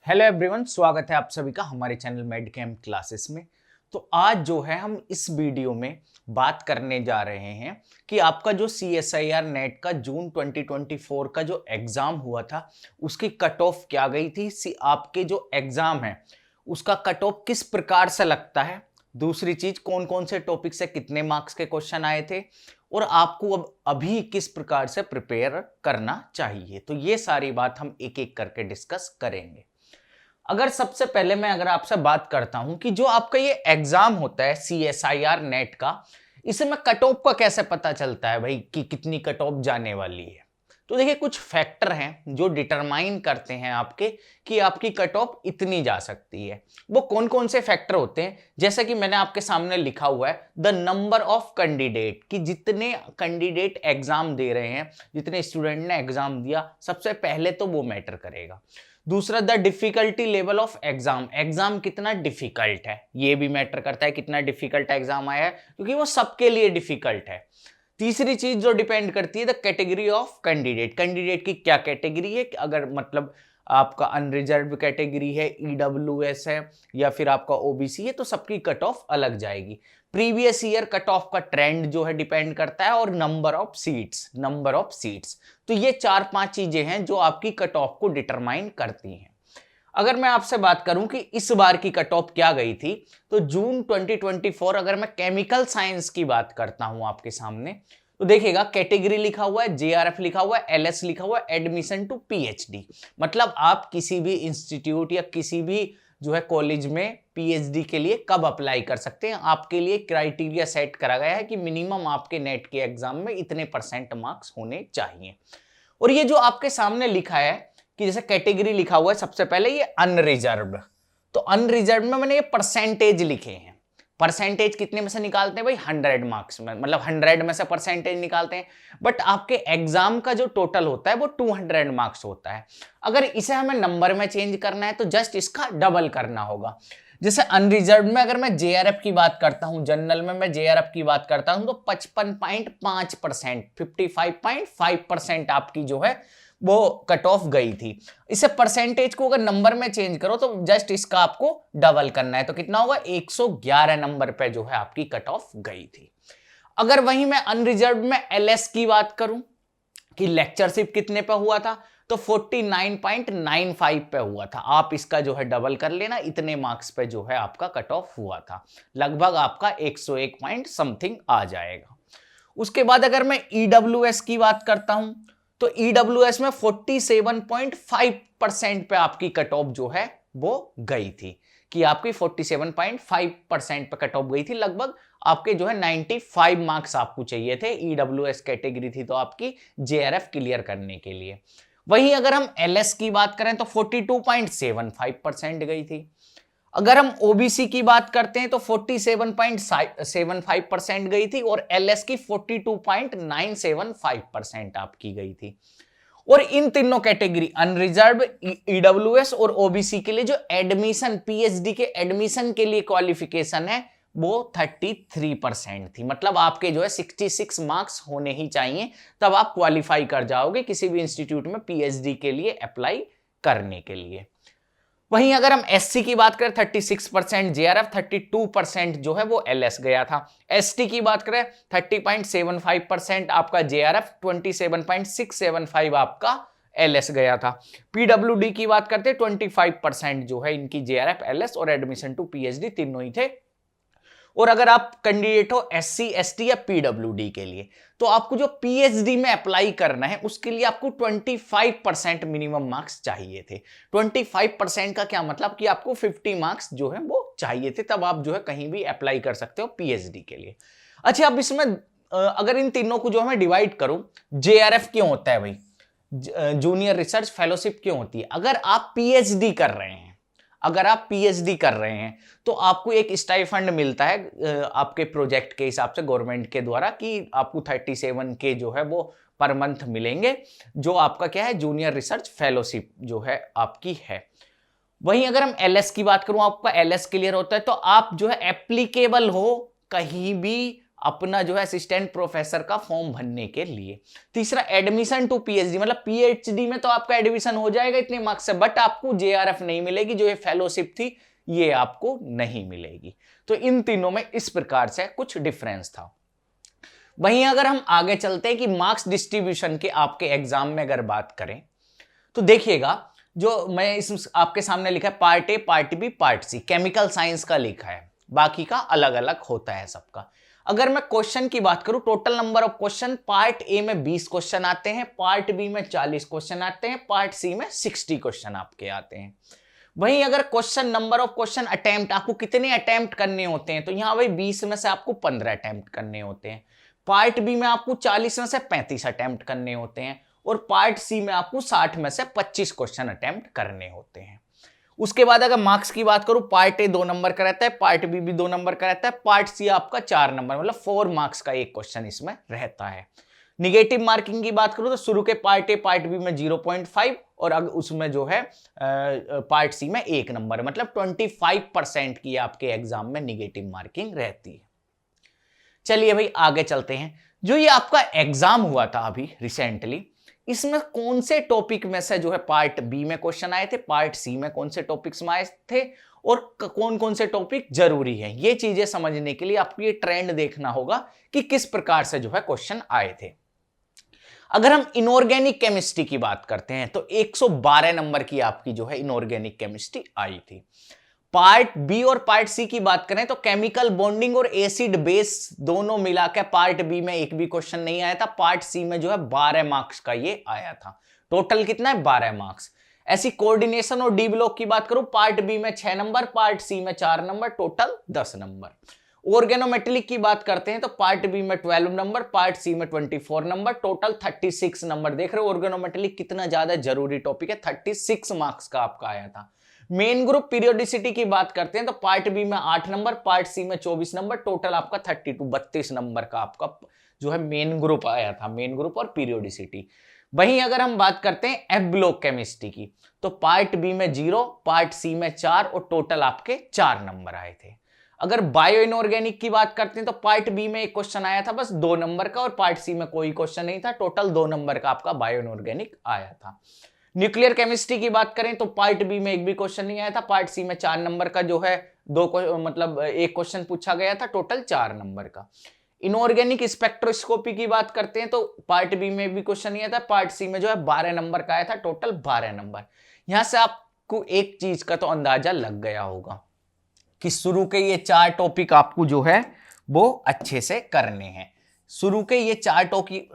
Hello everyone, स्वागत है आप सभी का हमारे चैनल मेड कैम्प क्लासेस में। तो आज जो है हम इस वीडियो में बात करने जा रहे हैं कि आपका जो CSIR नेट का जून 2024 का जो एग्ज़ाम हुआ था उसकी कट ऑफ क्या गई थी। आपके जो एग्ज़ाम है उसका कट ऑफ किस प्रकार से लगता है। दूसरी चीज़, कौन कौन से टॉपिक से कितने मार्क्स के क्वेश्चन आए थे और आपको अब अभी किस प्रकार से प्रिपेयर करना चाहिए। तो ये सारी बात हम एक एक करके डिस्कस करेंगे। अगर सबसे पहले मैं आपसे बात करता हूं कि जो आपका ये एग्जाम होता है CSIR नेट का, इसमें कट ऑफ का कैसे पता चलता है भाई कि कितनी कट ऑफ जाने वाली है। तो देखिए, कुछ फैक्टर हैं जो डिटरमाइन करते हैं आपके कि आपकी कट ऑफ इतनी जा सकती है। वो कौन कौन से फैक्टर होते हैं, जैसे कि मैंने आपके सामने लिखा हुआ है द नंबर ऑफ कैंडिडेट, कि जितने कैंडिडेट एग्जाम दे रहे हैं, जितने स्टूडेंट ने एग्जाम दिया, सबसे पहले तो वो मैटर करेगा। दूसरा, the difficulty level of exam, exam कितना डिफिकल्ट है ये भी मैटर करता है, कितना डिफिकल्ट एग्जाम आया है, क्योंकि वो सबके लिए डिफिकल्ट है। तीसरी चीज जो डिपेंड करती है the category of candidate, candidate की क्या कैटेगरी है, अगर मतलब आपका अनरिजर्व कैटेगरी है, EWS है या फिर आपका OBC है, तो सबकी कट ऑफ अलग जाएगी। प्रीवियस ईयर कट ऑफ का ट्रेंड जो है डिपेंड करता है, और नंबर ऑफ सीट्स। तो ये 4-5 चीजें हैं जो आपकी कट ऑफ को डिटरमाइन करती हैं। अगर मैं आपसे बात करूं कि इस बार की कट ऑफ क्या गई थी, तो जून 2024 अगर मैं केमिकल साइंस की बात करता हूं आपके सामने, तो देखिएगा कैटेगरी लिखा हुआ है, JRF लिखा हुआ है, LS लिखा हुआ है, एडमिशन टू PhD। मतलब आप किसी भी इंस्टीट्यूट या किसी भी जो है कॉलेज में PhD के लिए कब अप्लाई कर सकते हैं। आपके लिए क्राइटेरिया सेट करा गया है कि मिनिमम आपके नेट के एग्जाम में इतने % मार्क्स होने चाहिए। और ये जो आपके सामने लिखा है कि जैसे कैटेगरी लिखा हुआ है, सबसे पहले ये अनरिजर्व, तो अनरिजर्व में मैंने ये परसेंटेज लिखे हैं। परसेंटेज कितने में से निकालते हैं भाई? 100 मार्क्स में, मतलब 100 में से परसेंटेज निकालते हैं। बट आपके एग्जाम का जो टोटल होता है वो 200 मार्क्स होता है। अगर इसे हमें नंबर में चेंज करना है तो जस्ट इसका डबल करना होगा। जैसे अनरिजर्व में अगर मैं JRF की बात करता हूं, जनरल में मैं JRF की बात करता हूं, तो 55.5%, 55.5% आपकी जो है वो कट ऑफ गई थी। इसे परसेंटेज को अगर नंबर में चेंज करो तो जस्ट इसका आपको डबल करना है, तो कितना होगा? 111 नंबर पे जो है आपकी कट ऑफ गई थी। अगर वहीं मैं अनरिजर्व में LS की बात करूं कि लेक्चरशिप कितने पे हुआ था, तो 49.95 पे हुआ था। आप इसका जो है डबल कर लेना, इतने मार्क्स पे जो है आपका कट ऑफ हुआ था। लगभग आपका 101 पॉइंट समथिंग आ जाएगा। उसके बाद अगर मैं EWS की बात करता हूं, तो EWS में 47.5% पे आपकी कट ऑफ जो है वो गई थी, कि आपकी 47.5% पे कट ऑफ गई थी। लगभग आपके जो है 95 मार्क्स आपको चाहिए थे। EWS कैटेगरी थी तो आपकी JRF क्लियर करने के लिए। वहीं अगर हम LS की बात करें तो 42.75% गई थी। अगर हम OBC की बात करते हैं तो 47.75% गई थी, और LS की 42.975% आपकी गई थी। और इन तीनों कैटेगरी अनरिजर्व, EWS और OBC के लिए जो एडमिशन, PhD के एडमिशन के लिए क्वालिफिकेशन है वो 33% थी। मतलब आपके जो है 66 मार्क्स होने ही चाहिए, तब आप क्वालिफाई कर जाओगे किसी भी इंस्टीट्यूट में PhD के लिए अप्लाई करने के लिए। वहीं अगर हम SC की बात करें 36% JRF, 32% जो है वो LS गया था। ST की बात करें 30.75% आपका JRF, 27.675 आपका LS गया था। PWD की बात करते 25% जो है इनकी JRF, LS और एडमिशन टू PhD तीनों ही थे। और अगर आप कैंडिडेट हो SC, ST या PWD के लिए, तो आपको जो PhD में अप्लाई करना है उसके लिए आपको 25% मिनिमम मार्क्स चाहिए थे। 25% का क्या मतलब कि आपको 50 मार्क्स जो है वो चाहिए थे, तब आप जो है कहीं भी अप्लाई कर सकते हो PhD के लिए। अच्छा, अब इसमें अगर इन तीनों को जो मैं डिवाइड करूं, JRF क्यों होता है भाई? जूनियर रिसर्च फेलोशिप क्यों होती है? अगर आप PhD कर रहे हैं, तो आपको एक स्टाइफंड मिलता है आपके प्रोजेक्ट के हिसाब से गवर्नमेंट के द्वारा, कि आपको 37K जो है वो पर मंथ मिलेंगे, जो आपका क्या है, जूनियर रिसर्च फेलोशिप जो है आपकी है। वहीं अगर हम LS की बात करूं, आपका LS क्लियर होता है तो आप जो है एप्लीकेबल हो कहीं भी अपना जो है असिस्टेंट प्रोफेसर का फॉर्म भरने के लिए। तीसरा एडमिशन टू पीएचडी, मतलब पीएचडी में तो आपका एडमिशन हो जाएगा इतने मार्क्स से, बट आपको जेआरएफ नहीं मिलेगी, जो ये फेलोशिप थी ये आपको नहीं मिलेगी। तो इन तीनों में इस प्रकार से कुछ डिफरेंस था। वहीं अगर हम आगे चलते हैं कि मार्क्स डिस्ट्रीब्यूशन के आपके एग्जाम में अगर बात करें तो देखिएगा, जो मैं इस आपके सामने लिखा है part A, part B, part C, chemical science का लिखा है, बाकी का अलग अलग होता है सबका। अगर मैं क्वेश्चन की बात करूं, total number of question part A में 20 क्वेश्चन आते हैं, पार्ट बी में 40 क्वेश्चन आते हैं, पार्ट सी में 60 क्वेश्चन आपके आते हैं। वहीं अगर question number of question attempt, आपको कितने अटेम्प्ट करने होते हैं, तो यहां भाई 20 में से आपको 15 अटेम्प्ट करने होते हैं, पार्ट बी में आपको 40 में से 35 अटेम्प्ट करने होते हैं, और पार्ट सी में आपको 60 में से 25 क्वेश्चन अटेम्प्ट करने होते हैं। उसके बाद अगर मार्क्स की बात करूं, पार्ट ए 2 नंबर का रहता है, पार्ट बी भी 2 नंबर का रहता है, पार्ट सी आपका 4 नंबर, मतलब 4 मार्क्स का एक क्वेश्चन इसमें रहता है। निगेटिव मार्किंग की बात करूं तो शुरू के पार्ट ए पार्ट बी में 0.5 और अगर उसमें जो है पार्ट सी में 1 नंबर, मतलब 25% की आपके एग्जाम में निगेटिव मार्किंग रहती है। चलिए भाई आगे चलते हैं। जो ये आपका एग्जाम हुआ था अभी रिसेंटली, इसमें कौन से टॉपिक में से जो है पार्ट बी में क्वेश्चन आए थे, पार्ट सी में कौन से टॉपिक्स में आए थे, और कौन कौन से टॉपिक जरूरी है, ये चीजें समझने के लिए आपको ये ट्रेंड देखना होगा कि किस प्रकार से जो है क्वेश्चन आए थे। अगर हम इनऑर्गेनिक केमिस्ट्री की बात करते हैं तो 112 नंबर की आपकी जो है इनऑर्गेनिक केमिस्ट्री आई थी। पार्ट बी और पार्ट सी की बात करें तो केमिकल बॉन्डिंग और एसिड बेस दोनों मिलाकर पार्ट बी में एक भी क्वेश्चन नहीं आया था, पार्ट सी में जो है 12 मार्क्स का ये आया था। टोटल कितना है, 12 मार्क्स। ऐसी कोऑर्डिनेशन और डी ब्लॉक की बात करूं, पार्ट बी में 6 नंबर, पार्ट सी में 4 नंबर, टोटल 10 नंबर। ऑर्गेनोमेटेलिक की बात करते हैं तो पार्ट बी में 12 नंबर, पार्ट सी में 24 नंबर, टोटल 36 नंबर। देख रहे हो ऑर्गेनोमेटेलिक कितना ज्यादा जरूरी टॉपिक है, 36 मार्क्स का आपका आया था। मेन ग्रुप पीरियोडिसिटी की बात करते हैं तो पार्ट बी में 8 नंबर, पार्ट सी में 24 नंबर, टोटल आपका 32 नंबर का आपका जो है मेन ग्रुप आया था, मेन ग्रुप और पीरियोडिसिटी। वहीं अगर हम बात करते हैं एफ ब्लॉक केमिस्ट्री की तो पार्ट बी में 0, पार्ट सी में 4 और टोटल आपके 4 नंबर आए थे। अगर बायो इनऑर्गेनिक की बात करते हैं तो पार्ट बी में एक क्वेश्चन आया था बस 2 नंबर का, और पार्ट सी में कोई क्वेश्चन नहीं था, टोटल 2 नंबर का आपका बायो इनऑर्गेनिक आया था। न्यूक्लियर केमिस्ट्री की बात करें तो पार्ट बी में एक भी क्वेश्चन नहीं आया था, पार्ट सी में 4 नंबर का जो है मतलब एक क्वेश्चन पूछा गया था, टोटल 4 नंबर का। इनऑर्गेनिक स्पेक्ट्रोस्कोपी की बात करते हैं तो पार्ट बी में भी क्वेश्चन नहीं आया था, पार्ट सी में जो है 12 नंबर का आया था, टोटल 12 नंबर। यहां से आपको एक चीज का तो अंदाजा लग गया होगा कि शुरू के ये 4 टॉपिक आपको जो है वो अच्छे से करने हैं। शुरू के ये 4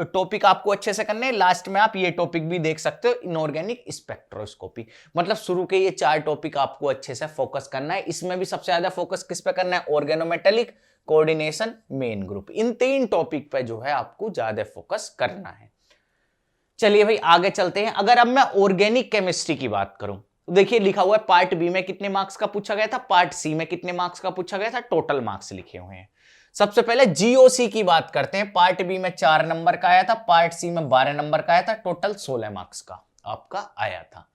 टॉपिक आपको अच्छे से करने हैं, लास्ट में आप ये टॉपिक भी देख सकते हो, इनऑर्गेनिक स्पेक्ट्रोस्कोपी। मतलब शुरू के ये 4 टॉपिक आपको अच्छे से फोकस करना है। इसमें भी सबसे ज्यादा फोकस किस पे करना है, ऑर्गेनोमेटेलिक, कोऑर्डिनेशन, मेन ग्रुप, इन 3 टॉपिक पे जो है आपको ज्यादा फोकस करना है। चलिए भाई आगे चलते हैं। अगर अब मैं ऑर्गेनिक केमिस्ट्री की बात करूं तो देखिए लिखा हुआ है पार्ट बी में कितने मार्क्स का पूछा गया था, पार्ट सी में कितने मार्क्स का पूछा गया था, टोटल मार्क्स लिखे हुए हैं। सबसे पहले जीओसी की बात करते हैं। पार्ट बी में 4 नंबर का आया था, पार्ट सी में 12 नंबर का आया था, टोटल 16 मार्क्स का आपका आया था।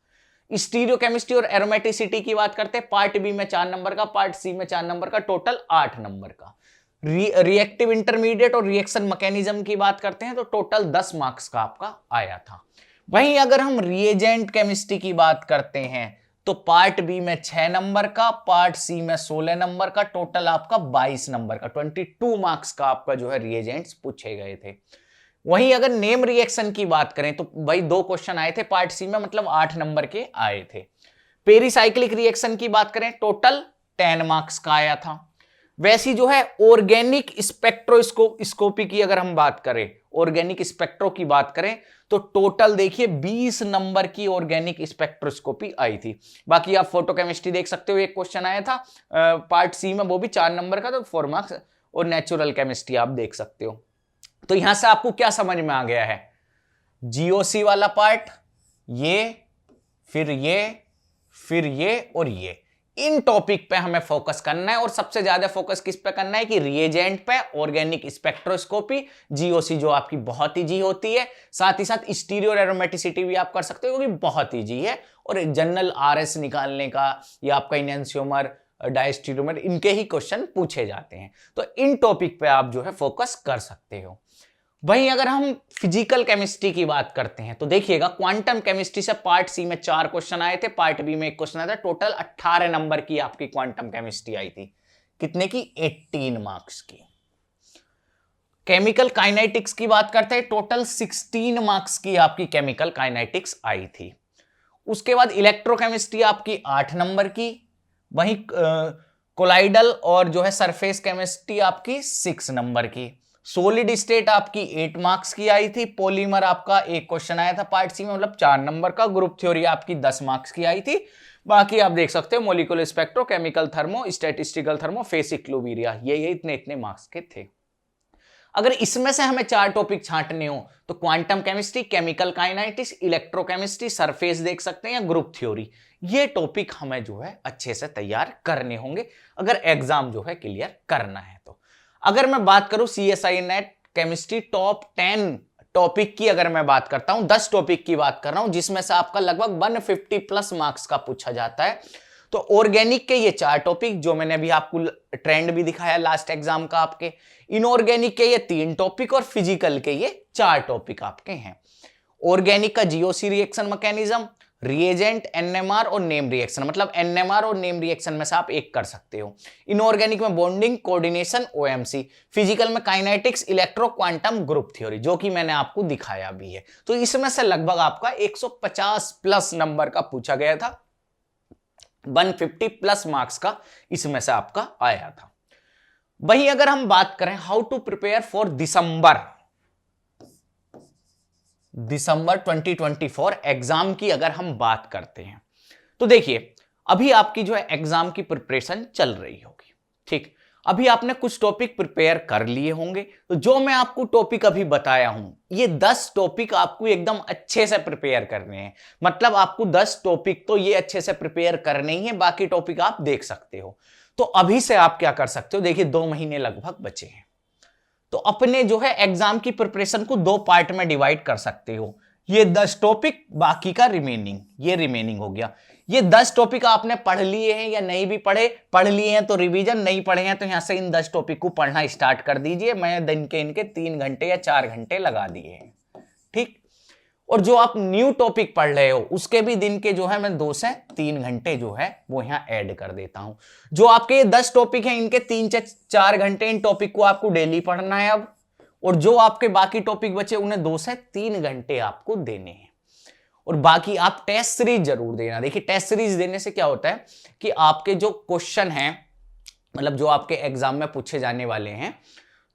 स्टीरियोकेमिस्ट्री और एरोमेटिसिटी की बात करते हैं। पार्ट बी में 4 नंबर का, पार्ट सी में 4 नंबर का, टोटल 8 नंबर का। रिएक्टिव इंटरमीडिएट और रिएक्शन मैकेनिज्म की बात करते हैं तो टोटल 10 मार्क्स का आपका आया था। वहीं अगर हम रिएजेंट केमिस्ट्री की बात करते हैं तो पार्ट बी में 6 नंबर का, पार्ट सी में 16 नंबर का, टोटल आपका 22 नंबर का, 22 मार्क्स का आपका जो है रिएजेंट्स पूछे गए थे। वहीं अगर नेम रिएक्शन की बात करें तो भाई 2 क्वेश्चन आए थे पार्ट सी में, मतलब 8 नंबर के आए थे। पेरिसाइक्लिक रिएक्शन की बात करें टोटल 10 मार्क्स का आया था। वैसी जो है ऑर्गेनिक स्पेक्ट्रोस्कोपी की अगर हम बात करें, ऑर्गेनिक स्पेक्ट्रो की बात करें तो टोटल देखिए 20 नंबर की ऑर्गेनिक स्पेक्ट्रोस्कोपी आई थी। बाकी आप फोटोकेमिस्ट्री देख सकते हो, एक क्वेश्चन आया था पार्ट सी में, वो भी 4 नंबर का, तो 4 मार्क्स। और नेचुरल केमिस्ट्री आप देख सकते हो। तो यहां से आपको क्या समझ में आ गया है, जीओसी वाला पार्ट, ये फिर ये और ये, इन टॉपिक पे हमें फोकस करना है। और सबसे ज्यादा फोकस किस पे करना है कि रिएजेंट पे, ऑर्गेनिक स्पेक्ट्रोस्कोपी, जीओसी जो आपकी बहुत इजी होती है, साथ ही साथ स्टीरियो और एरोमेटिसिटी भी आप कर सकते हो क्योंकि बहुत इजी है। और जनरल आरएस निकालने का या आपका इनएंशियोमर डायस्टेरियोमर, इनके ही क्वेश्चन पूछे जाते हैं। तो इन टॉपिक पे आप जो है फोकस कर सकते हो। वहीं अगर हम फिजिकल केमिस्ट्री की बात करते हैं तो देखिएगा, क्वांटम केमिस्ट्री से पार्ट सी में 4 क्वेश्चन आए थे, पार्ट बी में 1 क्वेश्चन आया था। टोटल 18 नंबर की आपकी क्वांटम केमिस्ट्री आई थी। कितने की? 18 मार्क्स की। केमिकल काइनेटिक्स की बात करते हैं, टोटल 16 मार्क्स की आपकी केमिकल काइनेटिक्स आई थी। उसके बाद इलेक्ट्रोकेमिस्ट्री आपकी 8 नंबर की। वहीं कोलाइडल और जो है सरफेस केमिस्ट्री आपकी 6 नंबर की। सॉलिड स्टेट आपकी 8 मार्क्स की आई थी। पॉलीमर आपका 1 क्वेश्चन आया था पार्ट सी में, मतलब 4 नंबर का। ग्रुप थ्योरी आपकी 10 मार्क्स की आई थी। बाकी आप देख सकते हो molecular spectro, chemical thermo, statistical thermo, phase equilibria, ये इतने मार्क्स के थे। अगर इसमें से हमें 4 टॉपिक छांटने हो तो quantum chemistry, chemical kinetics, electrochemistry, surface देख सकते हैं या ग्रुप थ्योरी, ये टॉपिक हमें जो है अच्छे से तैयार करने होंगे अगर एग्जाम जो है क्लियर करना है तो। अगर मैं बात करूं CSI net chemistry top 10 topic की, अगर मैं बात करता हूं 10 टॉपिक की बात कर रहा हूं जिसमें से आपका लगभग 150 प्लस मार्क्स का पूछा जाता है, तो ऑर्गेनिक के ये 4 टॉपिक जो मैंने अभी आपको ट्रेंड भी दिखाया लास्ट एग्जाम का आपके, इनऑर्गेनिक के ये 3 टॉपिक और फिजिकल के ये 4 टॉपिक आपके हैं। ऑर्गेनिक का GOC reaction mechanism, reagent, NMR और नेम रिएक्शन, मतलब एनएमआर और नेम रिएक्शन में से आप एक कर सकते हो। इनऑर्गेनिक में बॉन्डिंग, कोऑर्डिनेशन, ओएमसी। फिजिकल में kinetics, electro, quantum, group theory, जो कि मैंने आपको दिखाया भी है। तो इसमें से लगभग आपका 150 प्लस नंबर का पूछा गया था, 150 प्लस मार्क्स का इसमें से आपका आया था। वहीं अगर हम बात करें how to prepare for December 2024 exam की, अगर हम बात करते हैं तो देखिए, अभी आपकी जो है एग्जाम की प्रिपरेशन चल रही होगी, ठीक। अभी आपने कुछ टॉपिक प्रिपेयर कर लिए होंगे, तो जो मैं आपको टॉपिक अभी बताया हूं, ये 10 टॉपिक आपको एकदम अच्छे से प्रिपेयर करने हैं। मतलब आपको 10 टॉपिक तो ये अच्छे से प्रिपेयर करने ही है, बाकी टॉपिक आप देख सकते हो। तो अभी से आप क्या कर सकते हो, देखिए 2 महीने लगभग बचे हैं, तो अपने जो है एग्जाम की प्रिपरेशन को 2 पार्ट में डिवाइड कर सकते हो। ये 10 टॉपिक, बाकी का रिमेनिंग, ये रिमेनिंग हो गया। ये 10 टॉपिक आपने पढ़ लिए हैं या नहीं भी पढ़े, पढ़ लिए हैं तो रिवीजन, नहीं पढ़े हैं तो यहां से इन 10 टॉपिक को पढ़ना स्टार्ट कर दीजिए। मैं दिन के इनके 3 घंटे या 4 घंटे लगा दिए हैं, ठीक। और जो आप न्यू टॉपिक पढ़ रहे हो उसके भी दिन के जो है मैं 2 से 3 घंटे जो है वो यहां ऐड कर देता हूं। जो आपके ये 10 टॉपिक हैं इनके 3 से 4 घंटे इन टॉपिक को आपको डेली पढ़ना है अब, और जो आपके बाकी टॉपिक बचे उन्हें 2 से 3 घंटे आपको देने हैं। और बाकी आप टेस्ट सीरीज जरूर देना। देखिए टेस्ट सीरीज देने से क्या होता है कि आपके जो क्वेश्चन हैं, मतलब जो आपके एग्जाम में पूछे जाने वाले हैं,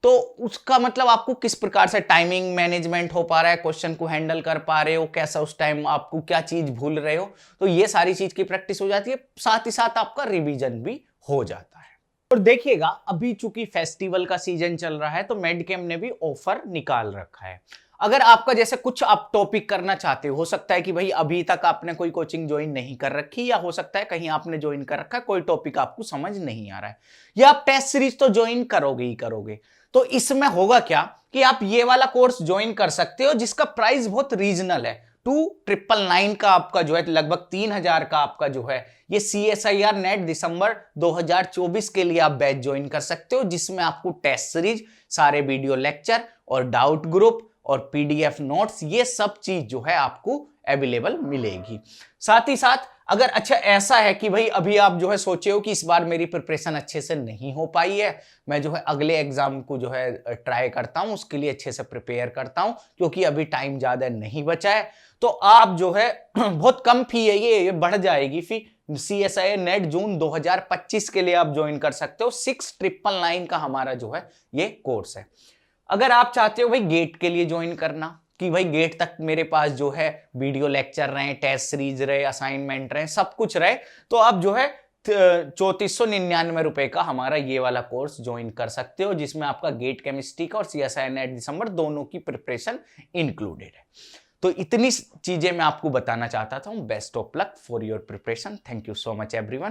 तो उसका मतलब आपको किस प्रकार से टाइमिंग मैनेजमेंट हो पा रहा है, क्वेश्चन को हैंडल कर पा रहे हो, कैसा उस टाइम आपको क्या चीज भूल रहे हो, तो ये सारी चीज की प्रैक्टिस हो जाती है, साथ ही साथ आपका रिवीजन भी हो जाता है। और देखिएगा अभी चूंकि फेस्टिवल का सीजन चल रहा है तो मेडकेम ने भी ऑफर निकाल रखा है। अगर आपका जैसे कुछ आप टॉपिक करना चाहते हो सकता है कि भाई अभी तक आपने कोई कोचिंग ज्वाइन नहीं कर रखी, या हो सकता है कहीं आपने ज्वाइन कर रखा है, कोई टॉपिक आपको समझ नहीं आ रहा है, या आप टेस्ट सीरीज तो ज्वाइन करोगे ही करोगे, तो इसमें होगा क्या कि आप ये वाला कोर्स ज्वाइन कर सकते हो जिसका प्राइस बहुत रीजनल है। 2999 का आपका जो है लगभग 3000 का आपका जो है ये CSIR नेट दिसंबर 2024 के लिए आप बैच ज्वाइन कर सकते हो, जिसमें आपको टेस्ट सीरीज, सारे वीडियो लेक्चर और डाउट ग्रुप और PDF नोट्स, ये सब चीज जो है आपको अवेलेबल मिलेगी। साथ ही साथ अगर अच्छा ऐसा है कि भाई अभी आप जो है सोचे हो कि इस बार मेरी प्रिपरेशन अच्छे से नहीं हो पाई है, मैं जो है अगले एग्जाम को जो है ट्राई करता हूं, उसके लिए अच्छे से प्रिपेयर करता हूं क्योंकि अभी टाइम ज्यादा नहीं बचा है, तो आप जो है बहुत कम फी है, ये बढ़ जाएगी फी। CSI नेट जून 2025 के लिए आप ज्वाइन कर सकते हो। 6999 का हमारा जो है ये कोर्स है। अगर आप चाहते हो भाई गेट के लिए ज्वाइन करना कि भाई गेट तक मेरे पास जो है वीडियो लेक्चर रहे, टेस्ट सीरीज रहे, असाइनमेंट रहे, सब कुछ रहे, तो आप जो है 3499 रुपए का हमारा ये वाला कोर्स ज्वाइन कर सकते हो, जिसमें आपका गेट केमिस्ट्री का और CSI नेट दिसंबर दोनों की प्रिपरेशन इंक्लूडेड है। तो इतनी चीजें मैं आपको बताना चाहता था। Best of luck for your preparation. Thank you so much everyone.